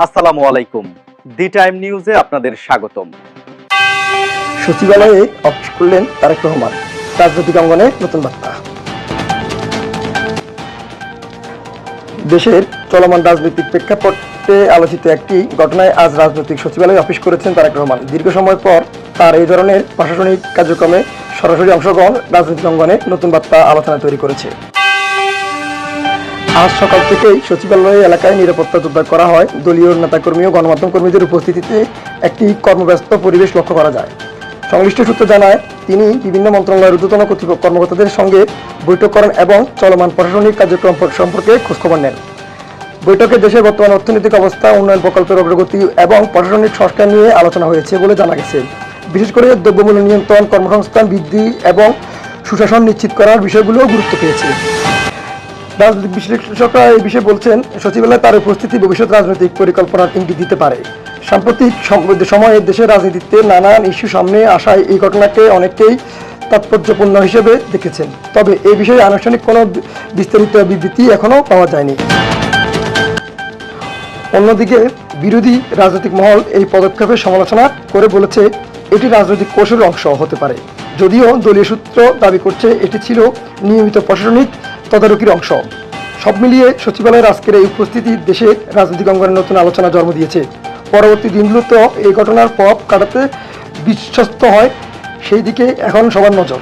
আসসালামু আলাইকুম। The time নিউজে আপনাদের স্বাগতম। সচিবালয়ে অফিস করলেন তারেক রহমান, রাজনৈতিক অঙ্গনে নতুন বার্তা। দেশের চলমান রাজনৈতিক প্রেক্ষাপটে আলোচিত একটি ঘটনায় আজ রাজনৈতিক সচিবালয়ে অফিস করেছেন তারেক রহমান। দীর্ঘ সময় পর তার এই ধরনের প্রশাসনিক কার্যক্রমে সরাসরি অংশগ্রহণ রাজনৈতিক অঙ্গনে নতুন বার্তা আলোচনা তৈরি করেছে। আজ সকাল থেকেই সচিবালয় এলাকায় নিরাপত্তা জোরদার করা হয়। দলীয় নেতাকর্মী ও গণমাধ্যম কর্মীদের উপস্থিতিতে একটি কর্মব্যস্ত পরিবেশ লক্ষ্য করা যায়। সংশ্লিষ্ট সূত্র জানায়, তিনি বিভিন্ন মন্ত্রণালয়ের ঊর্ধ্বতন কর্মকর্তাদের সঙ্গে বৈঠক করেন এবং চলমান প্রশাসনিক কার্যক্রম সম্পর্কে খোঁজখবর নেন। বৈঠকে দেশের বর্তমান অর্থনৈতিক অবস্থা, উন্নয়ন প্রকল্পের অগ্রগতি এবং প্রশাসনিক সংস্কার নিয়ে আলোচনা হয়েছে বলে জানা গেছে। বিশেষ করে দ্রব্যমূল্য নিয়ন্ত্রণ, কর্মসংস্থান বৃদ্ধি এবং সুশাসন নিশ্চিত করার বিষয়গুলো গুরুত্ব পেয়েছে। রাজনৈতিক বিশ্লেষকরা এই বিষয়ে বলছেন, সচিবালয়ে তার উপস্থিতি ভবিষ্যৎ রাজনৈতিক পরিকল্পনার ইঙ্গিত দিতে পারে। সাম্প্রতিক সময়ে দেশের রাজনীতিতে নানান ইস্যু সামনে আসায় এই ঘটনাকে অনেকেই তাৎপর্যপূর্ণ হিসেবে দেখেছেন। তবে এই বিষয়ে আনুষ্ঠানিক কোনো বিস্তারিত বিবৃতি এখনও পাওয়া যায়নি। অন্যদিকে বিরোধী রাজনৈতিক মহল এই পদক্ষেপের সমালোচনা করে বলেছে, এটি রাজনৈতিক কৌশলের অংশ হতে পারে। যদিও দলীয় সূত্র দাবি করছে এটি ছিল নিয়মিত প্রশাসনিক তদারকির অংশ। সব মিলিয়ে সচিবালয়ের আজকের এই উপস্থিতি দেশের রাজনৈতিক অঙ্গনে নতুন আলোচনা জন্ম দিয়েছে। পরবর্তী দিনগুলোতেও এই ঘটনার প্রভাব কাটাতে বিশ্বস্ত হয়, সেই দিকে এখন সবার নজর।